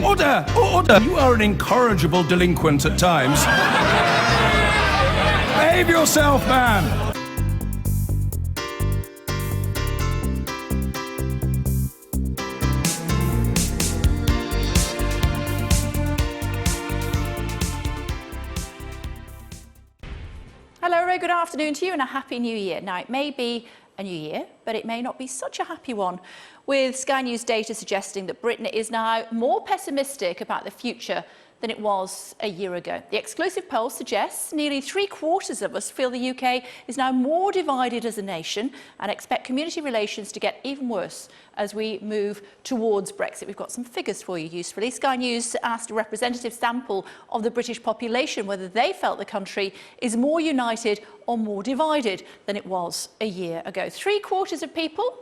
Order! Order! You are an incorrigible delinquent at times. Behave yourself, man! Hello, very good afternoon to you and a happy new year. Now, it may be a new year, but it may not be such a happy one, with Sky News data suggesting that Britain is now more pessimistic about the future than it was a year ago. The exclusive poll suggests nearly 3/4 of us feel the UK is now more divided as a nation and expect community relations to get even worse as we move towards Brexit. We've got some figures for you usefully. Sky News asked a representative sample of the British population whether they felt the country is more united or more divided than it was a year ago. 3/4 of people,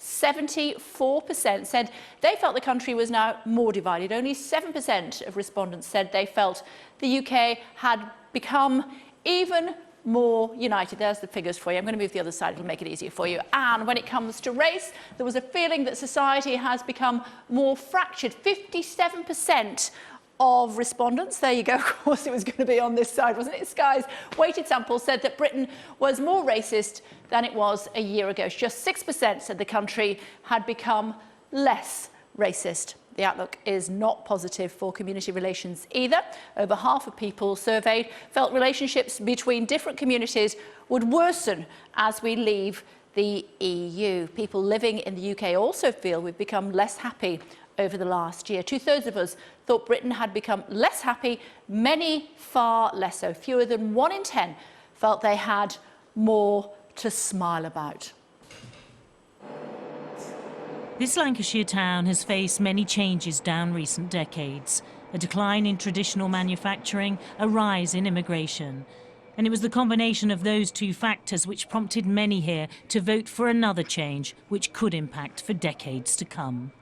74%, said they felt the country was now more divided. Only 7% of respondents said they felt the UK had become even more united. There's the figures for you. I'm going to move the other side. It'll make it easier for you. And when it comes to race, there was a feeling that society has become more fractured. 57% of respondents, there you go, of course it was going to be on this side, wasn't it? Sky's weighted sample said that Britain was more racist than it was a year ago. Just 6% said the country had become less racist. The outlook is not positive for community relations either. Over half of people surveyed felt relationships between different communities would worsen as we leave the EU. People living in the UK also feel we've become less happy over the last year. 2/3 of us thought Britain had become less happy, many far less so. Fewer than 1 in 10 felt they had more to smile about. This Lancashire town has faced many changes down recent decades. A decline in traditional manufacturing, a rise in immigration. And it was the combination of those two factors which prompted many here to vote for another change which could impact for decades to come.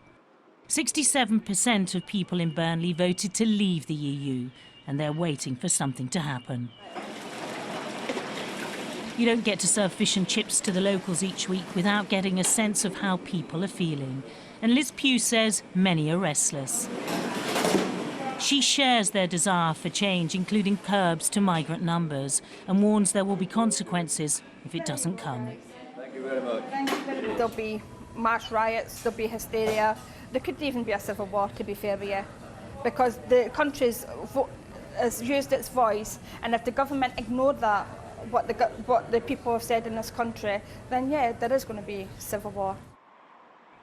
67% of people in Burnley voted to leave the EU, and they're waiting for something to happen. You don't get to serve fish and chips to the locals each week without getting a sense of how people are feeling. And Liz Pugh says many are restless. She shares their desire for change, including curbs to migrant numbers, and warns there will be consequences if it doesn't come. Thank you very much. There'll be mass riots, there'll be hysteria. There could even be a civil war, to be fair with you, because the country's has used its voice, and if the government ignored that, what the people have said in this country, then yeah, there is going to be civil war.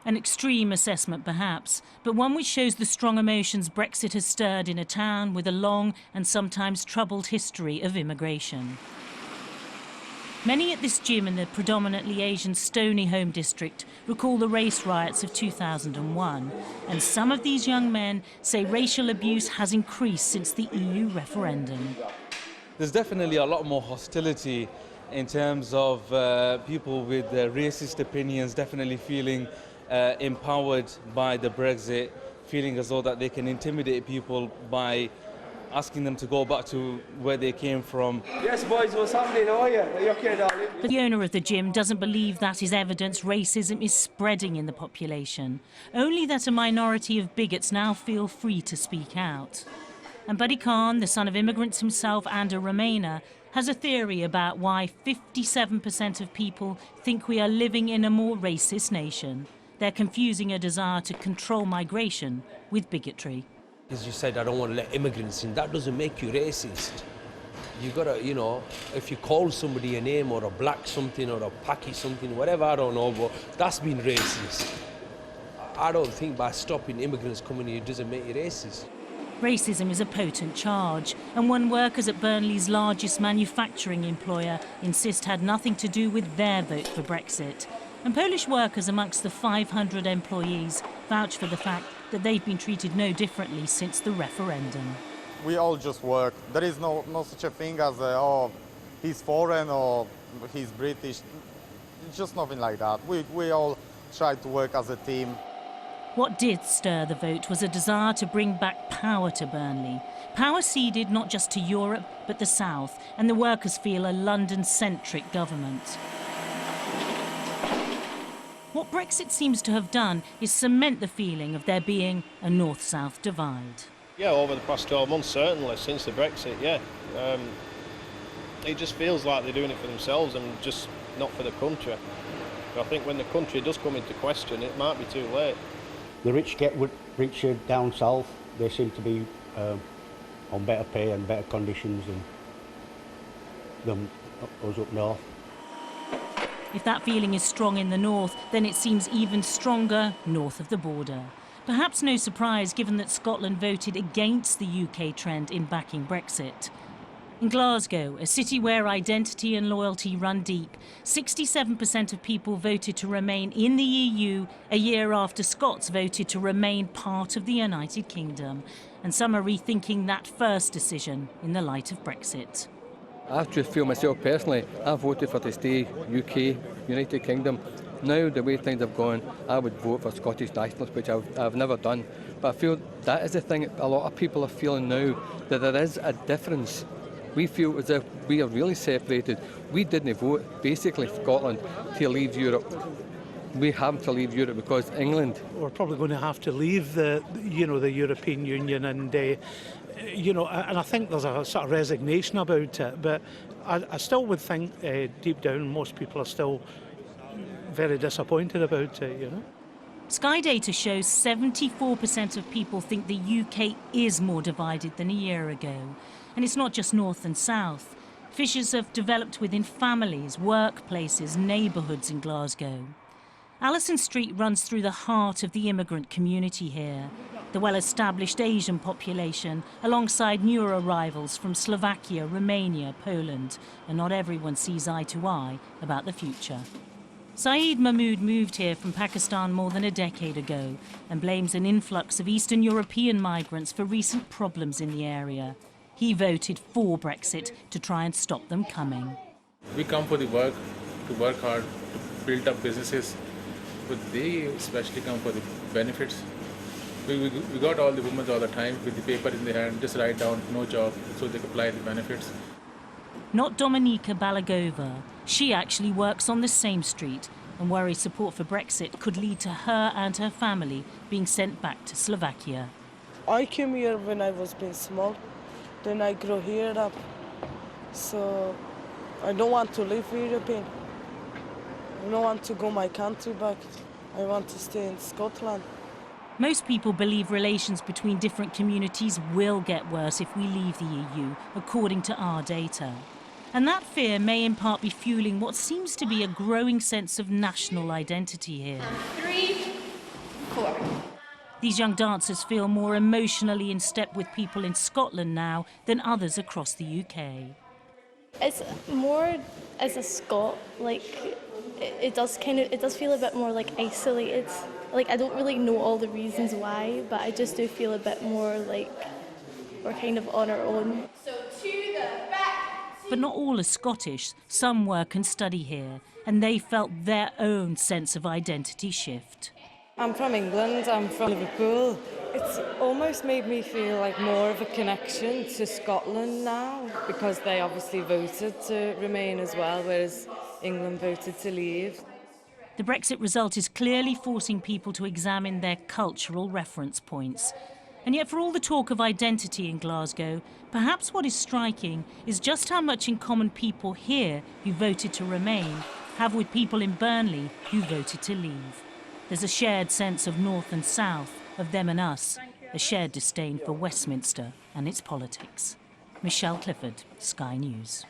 An extreme assessment perhaps, but one which shows the strong emotions Brexit has stirred in a town with a long and sometimes troubled history of immigration. Many at this gym in the predominantly Asian Stony Home district recall the race riots of 2001, and some of these young men say racial abuse has increased since the EU referendum. There's definitely a lot more hostility in terms of people with racist opinions definitely feeling empowered by the Brexit, feeling as though that they can intimidate people by asking them to go back to where they came from. Yes, boys, what's happening? How are you? Are you okay, darling? The owner of the gym doesn't believe that is evidence racism is spreading in the population, only that a minority of bigots now feel free to speak out. And Buddy Khan, the son of immigrants himself and a Remainer, has a theory about why 57% of people think we are living in a more racist nation. They're confusing a desire to control migration with bigotry. As you said, I don't want to let immigrants in. That doesn't make you racist. You gotta, you know, if you call somebody a name or a black something or a Paki something, whatever, I don't know, but that's been racist. I don't think by stopping immigrants coming here doesn't make you racist. Racism is a potent charge, and one workers at Burnley's largest manufacturing employer insist had nothing to do with their vote for Brexit. And Polish workers amongst the 500 employees vouch for the fact that they've been treated no differently since the referendum. We all just work. There is no such a thing as, oh, he's foreign or he's British. It's just nothing like that. We all try to work as a team. What did stir the vote was a desire to bring back power to Burnley. Power ceded not just to Europe, but the South, and the workers feel a London-centric government. What Brexit seems to have done is cement the feeling of there being a north-south divide. Yeah, over the past 12 months, certainly, since the Brexit, yeah. It just feels like they're doing it for themselves and just not for the country. I think when the country does come into question, it might be too late. The rich get richer down south. They seem to be on better pay and better conditions than us up north. If that feeling is strong in the north, then it seems even stronger north of the border. Perhaps no surprise given that Scotland voted against the UK trend in backing Brexit. In Glasgow, a city where identity and loyalty run deep, 67% of people voted to remain in the EU a year after Scots voted to remain part of the United Kingdom. And some are rethinking that first decision in the light of Brexit. I just feel myself personally, I voted for to stay UK, United Kingdom. Now, the way things have gone, I would vote for Scottish nationalists, which I've never done. But I feel that is the thing a lot of people are feeling now, that there is a difference. We feel as if we are really separated. We didn't vote, basically, Scotland, to leave Europe. We have to leave Europe because England... We're probably going to have to leave the European Union and, and I think there's a sort of resignation about it. But I still would think deep down most people are still very disappointed about it, Sky data shows 74% of people think the UK is more divided than a year ago. And it's not just north and south. Fissures have developed within families, workplaces, neighbourhoods in Glasgow. Alison Street runs through the heart of the immigrant community here, the well-established Asian population, alongside newer arrivals from Slovakia, Romania, Poland, and not everyone sees eye to eye about the future. Saeed Mahmood moved here from Pakistan more than a decade ago and blames an influx of Eastern European migrants for recent problems in the area. He voted for Brexit to try and stop them coming. We come for the work, to work hard, to build up businesses, but they especially come for the benefits. We got all the women all the time with the paper in their hand, just write down no job, so they can apply the benefits. Not Dominika Balagova. She actually works on the same street and worries support for Brexit could lead to her and her family being sent back to Slovakia. I came here when I was being small. Then I grew here up, so I don't want to live Europe. I don't want to go my country back. I want to stay in Scotland. Most people believe relations between different communities will get worse if we leave the EU, according to our data. And that fear may in part be fueling what seems to be a growing sense of national identity here. 3, 4. These young dancers feel more emotionally in step with people in Scotland now than others across the UK. It's more as a Scot, it does feel a bit more isolated. I don't really know all the reasons why, but I just do feel a bit more like we're kind of on our own. So to the back. But not all are Scottish. Some work and study here, and they felt their own sense of identity shift. I'm from England, I'm from Liverpool. It's almost made me feel like more of a connection to Scotland now, because they obviously voted to remain as well, whereas England voted to leave. The Brexit result is clearly forcing people to examine their cultural reference points. And yet, for all the talk of identity in Glasgow, perhaps what is striking is just how much in common people here who voted to remain have with people in Burnley who voted to leave. There's a shared sense of north and south, of them and us, a shared disdain for Westminster and its politics. Michelle Clifford, Sky News.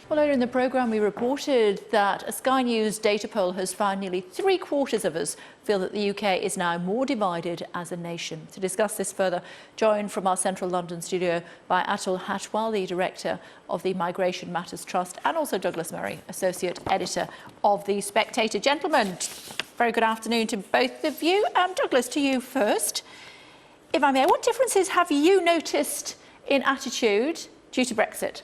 Well, earlier in the programme, we reported that a Sky News data poll has found nearly 3/4 of us feel that the UK is now more divided as a nation. To discuss this further, joined from our central London studio by Atul Hatwal, the director of the Migration Matters Trust, and also Douglas Murray, associate editor of The Spectator. Gentlemen, very good afternoon to both of you. Douglas, to you first. If I may, what differences have you noticed in attitude due to Brexit?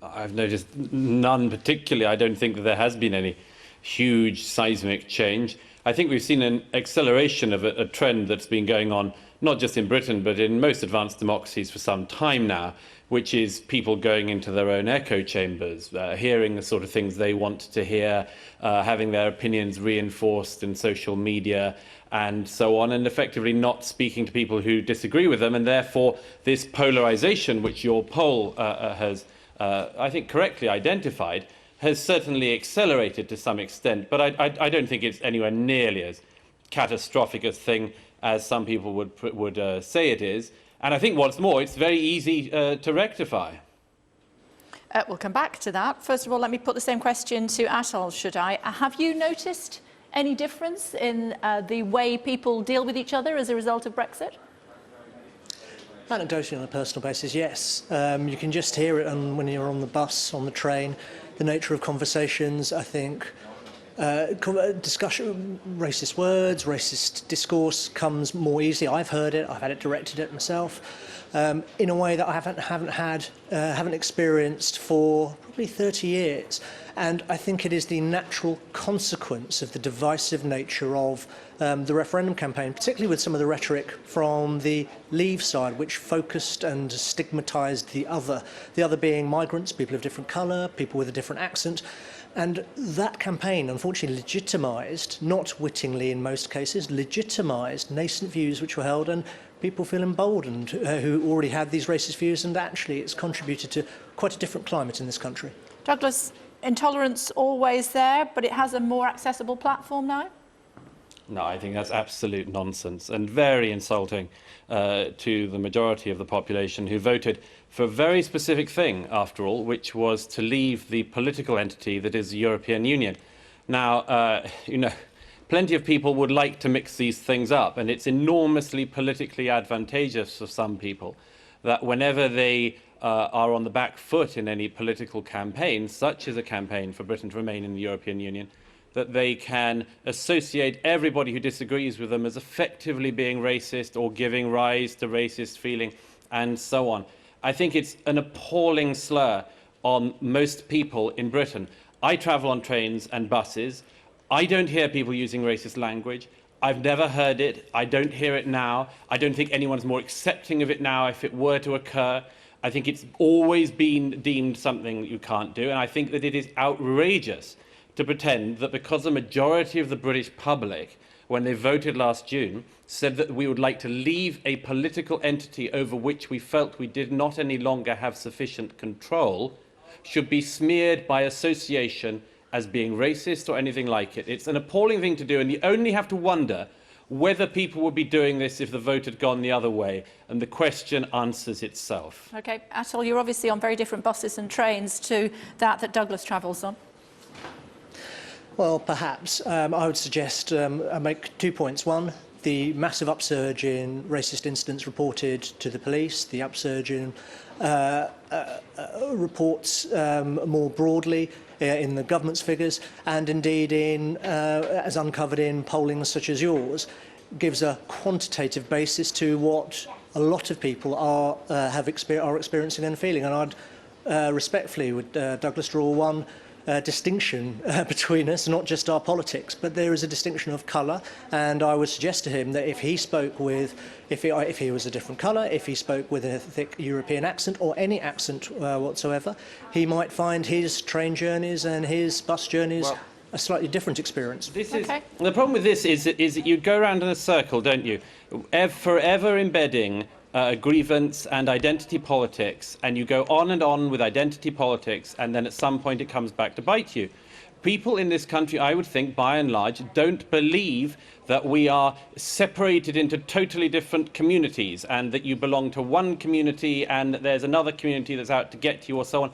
I've noticed none particularly. I don't think that there has been any huge seismic change. I think we've seen an acceleration of a trend that's been going on, not just in Britain, but in most advanced democracies for some time now, which is people going into their own echo chambers, hearing the sort of things they want to hear, having their opinions reinforced in social media and so on, and effectively not speaking to people who disagree with them. And therefore, this polarisation, which your poll has, I think, correctly identified, has certainly accelerated to some extent. But I don't think it's anywhere nearly as catastrophic a thing as some people would say it is. And I think, what's more, it's very easy to rectify. We'll come back to that. First of all, let me put the same question to Atul, should I? Have you noticed any difference in the way people deal with each other as a result of Brexit? Anecdotally, on a personal basis, yes. You can just hear it when you're on the bus, on the train. The nature of conversations, I think, discussion, racist words, racist discourse comes more easily. I've heard it, I've had it directed at myself, in a way that I haven't experienced for probably 30 years. And I think it is the natural consequence of the divisive nature of the referendum campaign, particularly with some of the rhetoric from the Leave side, which focused and stigmatised the other being migrants, people of different colour, people with a different accent. And that campaign, unfortunately, legitimised, not wittingly in most cases, legitimised nascent views which were held, and people feel emboldened who already had these racist views, and actually it's contributed to quite a different climate in this country. Douglas, intolerance always there, but it has a more accessible platform now? No, I think that's absolute nonsense and very insulting to the majority of the population who voted for a very specific thing, after all, which was to leave the political entity that is the European Union. Now, you know, plenty of people would like to mix these things up, and it's enormously politically advantageous for some people that whenever they are on the back foot in any political campaign, such as a campaign for Britain to remain in the European Union, that they can associate everybody who disagrees with them as effectively being racist or giving rise to racist feeling and so on. I think it's an appalling slur on most people in Britain. I travel on trains and buses. I don't hear people using racist language. I've never heard it. I don't hear it now. I don't think anyone's more accepting of it now if it were to occur. I think it's always been deemed something you can't do, and I think that it is outrageous to pretend that because the majority of the British public, when they voted last June, said that we would like to leave a political entity over which we felt we did not any longer have sufficient control, should be smeared by association as being racist or anything like it. It's an appalling thing to do, and you only have to wonder whether people would be doing this if the vote had gone the other way, and the question answers itself. OK, Atul, you're obviously on very different buses and trains to that Douglas travels on. Well, perhaps. I would suggest I make 2 points. One, the massive upsurge in racist incidents reported to the police, the upsurge in reports more broadly in the government's figures, and indeed in, as uncovered in polling such as yours, gives a quantitative basis to what a lot of people are experiencing and feeling. And I'd respectfully would Douglas draw one distinction between us, not just our politics, but there is a distinction of colour, and I would suggest to him that if he spoke with, if he was a different colour, if he spoke with a thick European accent or any accent whatsoever, he might find his train journeys and his bus journeys a slightly different experience. The problem with this is that you go around in a circle, don't you? Forever embedding grievance and identity politics, and you go on and on with identity politics, and then at some point it comes back to bite you. People in this country, I would think, by and large, don't believe that we are separated into totally different communities and that you belong to one community and that there's another community that's out to get you or so on.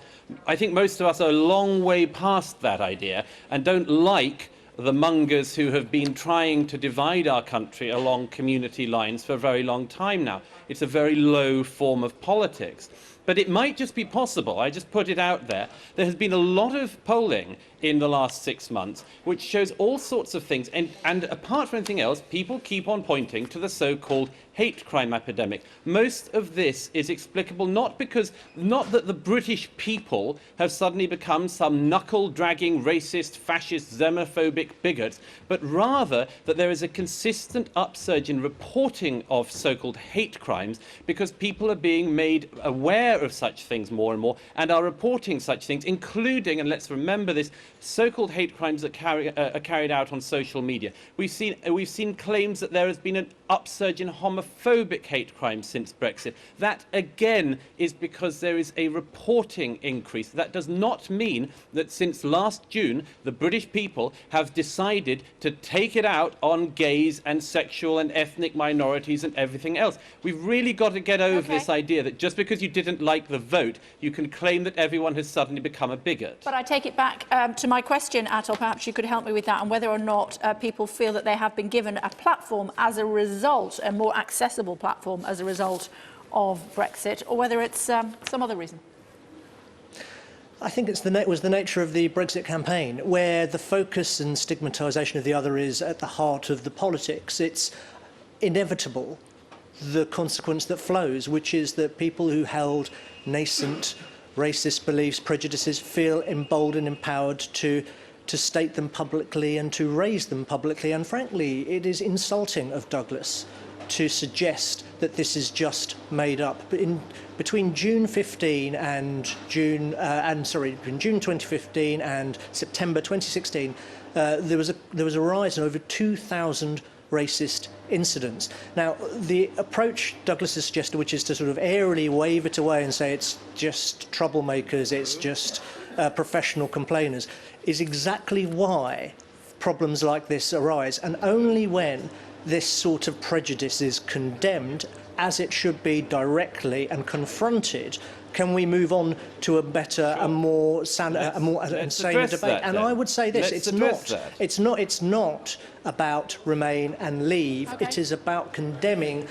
I think most of us are a long way past that idea and don't like the mongers who have been trying to divide our country along community lines for a very long time now. It's a very low form of politics. But it might just be possible, I just put it out there, there has been a lot of polling in the last 6 months which shows all sorts of things, and apart from anything else, people keep on pointing to the so-called hate crime epidemic. Most of this is explicable not that the British people have suddenly become some knuckle-dragging, racist, fascist, xenophobic bigots, but rather that there is a consistent upsurge in reporting of so-called hate crimes because people are being made aware aware of such things more and more and are reporting such things, including, and let's remember this, so-called hate crimes that are carried out on social media. We've seen claims that there has been an upsurge in homophobic hate crimes since Brexit. That, again, is because there is a reporting increase. That does not mean that since last June, the British people have decided to take it out on gays and sexual and ethnic minorities and everything else. We've really got to get over this idea that just because you didn't like the vote, you can claim that everyone has suddenly become a bigot. But I take it back to my question, Atul, perhaps you could help me with that, and whether or not people feel that they have been given a platform as a result, a more accessible platform as a result of Brexit, or whether it's some other reason. I think it was the nature of the Brexit campaign, where the focus and stigmatisation of the other is at the heart of the politics. It's inevitable, the consequence that flows, which is that people who held nascent racist beliefs, prejudices, feel emboldened, empowered to state them publicly and to raise them publicly. And frankly, it is insulting of Douglas to suggest that this is just made up. But between June 15 and June between June 2015 and September 2016, there was a rise in over 2,000 racist incidents. Now, the approach Douglas has suggested, which is to sort of airily wave it away and say it's just troublemakers, it's just professional complainers, is exactly why problems like this arise. And only when this sort of prejudice is condemned, as it should be, directly and confronted, can we move on to a better, a more sane debate. And I would say this: it's not about remain and leave. Okay. It is about condemning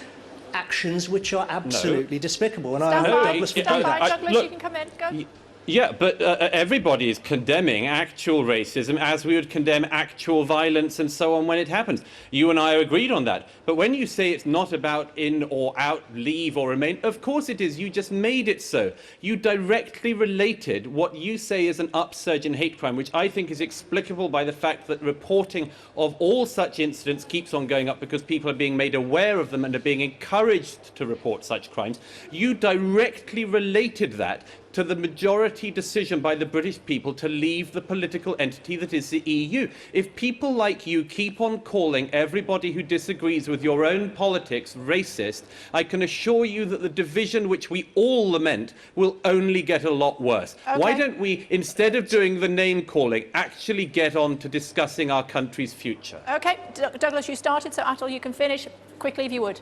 actions which are absolutely despicable. And I Stand hope by, Douglas would do stand by, that. Douglas, look, you can come in. Go. Yeah, but everybody is condemning actual racism as we would condemn actual violence and so on when it happens. You and I are agreed on that. But when you say it's not about in or out, leave or remain, of course it is. You just made it so. You directly related what you say is an upsurge in hate crime, which I think is explicable by the fact that reporting of all such incidents keeps on going up because people are being made aware of them and are being encouraged to report such crimes. You directly related that to the majority decision by the British people to leave the political entity that is the EU. If people like you keep on calling everybody who disagrees with your own politics racist, I can assure you that the division which we all lament will only get a lot worse. Okay. Why don't we, instead of doing the name calling, actually get on to discussing our country's future? Okay, Douglas, you started, so Atul, you can finish quickly if you would.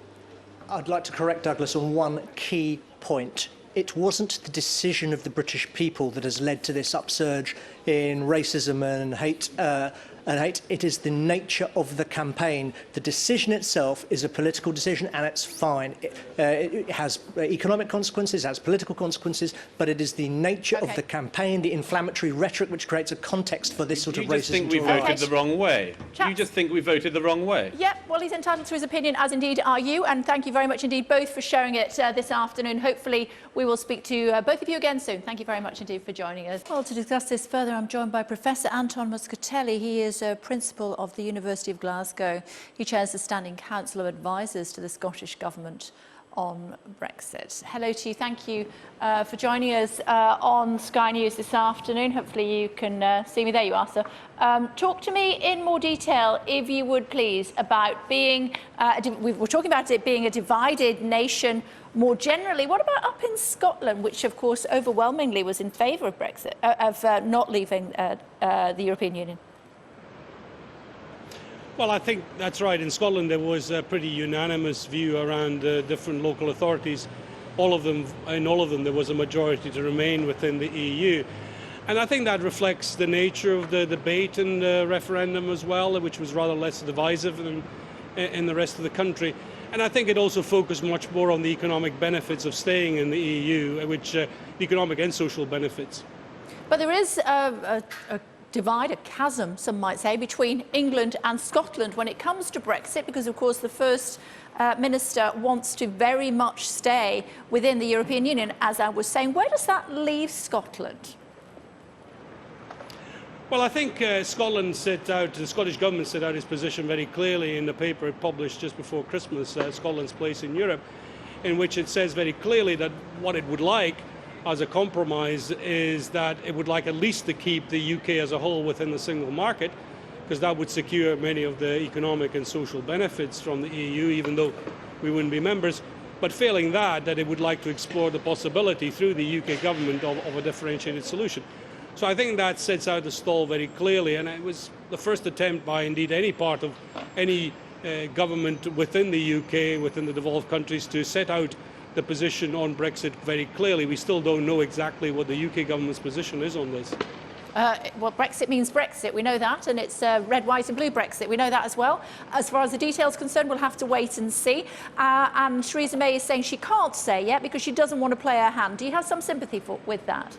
I'd like to correct Douglas on one key point. It wasn't the decision of the British people that has led to this upsurge in racism and hate. It is the nature of the campaign. The decision itself is a political decision, and it's fine. It has economic consequences, it has political consequences, but it is the nature of the campaign, the inflammatory rhetoric, which creates a context for this sort of racism. You just think we voted the wrong way. You just think we voted the wrong way. Yeah, well, he's entitled to his opinion, as indeed are you, and thank you very much indeed both for sharing it this afternoon. Hopefully we will speak to both of you again soon. Thank you very much indeed for joining us. Well, to discuss this further, I'm joined by Professor Anton Muscatelli. He is a principal of the University of Glasgow. He chairs the Standing Council of Advisors to the Scottish Government on Brexit. Hello to you. Thank you for joining us on Sky News this afternoon. Hopefully you can see me. There you are, sir. Talk to me in more detail, if you would please, about being, we were talking about it being a divided nation more generally. What about up in Scotland, which of course overwhelmingly was in favour of Brexit, of not leaving the European Union? Well, I think that's right. In Scotland, there was a pretty unanimous view around different local authorities. In all of them, there was a majority to remain within the EU. And I think that reflects the nature of the debate and the referendum as well, which was rather less divisive than in the rest of the country. And I think it also focused much more on the economic benefits of staying in the EU, which economic and social benefits. But there is a divide, a chasm, some might say, between England and Scotland when it comes to Brexit, because of course the First Minister wants to very much stay within the European Union, as I was saying. Where does that leave Scotland? Well, I think the Scottish Government set out its position very clearly in the paper it published just before Christmas, Scotland's Place in Europe, in which it says very clearly that what it would like as a compromise is that it would like at least to keep the UK as a whole within the single market, because that would secure many of the economic and social benefits from the EU, even though we wouldn't be members. But failing that it would like to explore the possibility through the UK government of a differentiated solution. So I think that sets out the stall very clearly, and it was the first attempt by indeed any part of any government within the UK, within the devolved countries, to set out the position on Brexit very clearly. We still don't know exactly what the UK government's position is on this. Well, Brexit means Brexit, we know that, and it's red, white and blue Brexit, we know that as well. As far as the details are concerned, we'll have to wait and see. And Theresa May is saying she can't say yet because she doesn't want to play her hand. Do you have some sympathy with that?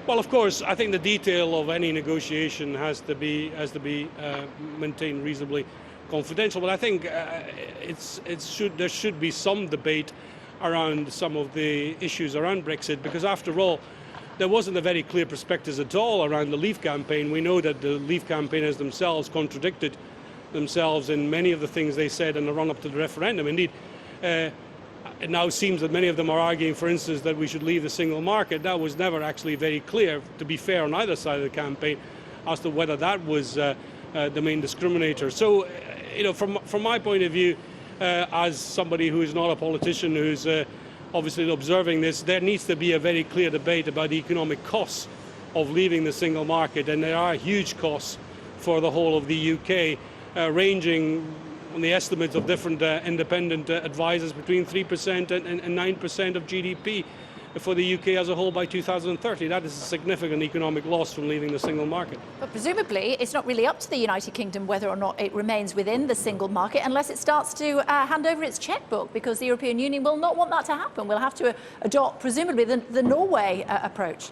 Well, of course, I think the detail of any negotiation has to be maintained reasonably confidential. But I think there should be some debate around some of the issues around Brexit, because after all, there wasn't a very clear prospectus at all around the Leave campaign. We know that the Leave campaigners themselves contradicted themselves in many of the things they said in the run-up to the referendum. Indeed, it now seems that many of them are arguing, for instance, that we should leave the single market. That was never actually very clear, to be fair, on either side of the campaign, as to whether that was the main discriminator. So, from my point of view, as somebody who is not a politician, who's obviously observing this, there needs to be a very clear debate about the economic costs of leaving the single market, and there are huge costs for the whole of the UK, ranging on the estimates of different independent advisors between 3% and 9% of GDP for the UK as a whole by 2030. That is a significant economic loss from leaving the single market. But presumably it's not really up to the United Kingdom whether or not it remains within the single market unless it starts to hand over its chequebook, because the European Union will not want that to happen. We'll have to adopt, presumably, the Norway approach.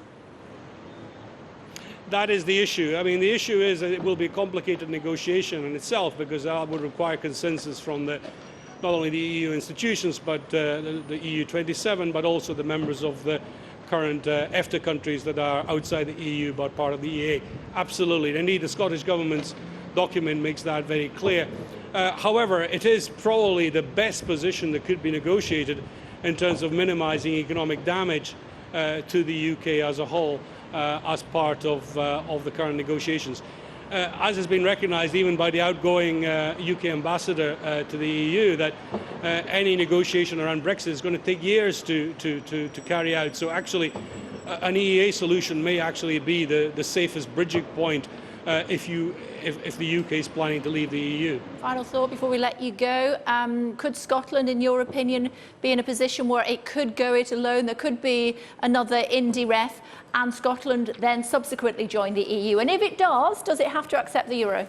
That is the issue. I mean, the issue is that it will be a complicated negotiation in itself, because that would require consensus from not only the EU institutions, but the EU 27, but also the members of the current EFTA countries that are outside the EU but part of the EEA. Absolutely. Indeed, the Scottish Government's document makes that very clear. However, it is probably the best position that could be negotiated in terms of minimising economic damage to the UK as a whole, as part of the current negotiations. As has been recognised even by the outgoing UK ambassador to the EU, that any negotiation around Brexit is going to take years to carry out. So actually, an EEA solution may actually be the safest bridging point if the UK is planning to leave the EU. Final thought before we let you go. Could Scotland, in your opinion, be in a position where it could go it alone? There could be another indie ref and Scotland then subsequently join the EU. And if it does it have to accept the euro?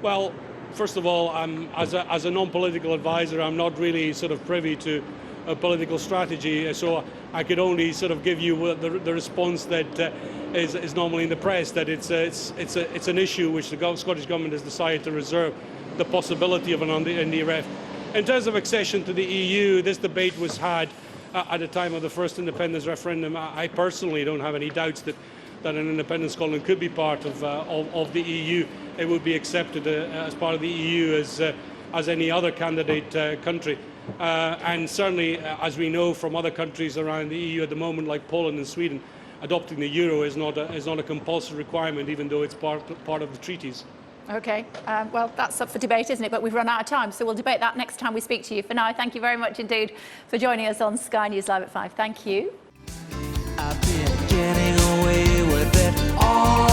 Well, first of all, as a non-political advisor, I'm not really sort of privy to a political strategy, so I could only sort of give you the response that is normally in the press, that it's an issue which the Scottish Government has decided to reserve the possibility of an indie ref. In terms of accession to the EU, this debate was had at the time of the first independence referendum. I personally don't have any doubts that an independent Scotland could be part of the EU. It would be accepted as part of the EU as any other candidate country. And certainly, as we know from other countries around the EU at the moment, like Poland and Sweden, adopting the euro is not a compulsory requirement, even though it's part of the treaties. OK, well, that's up for debate, isn't it? But we've run out of time, so we'll debate that next time we speak to you. For now, thank you very much indeed for joining us on Sky News Live at 5. Thank you. I've been getting away with it all.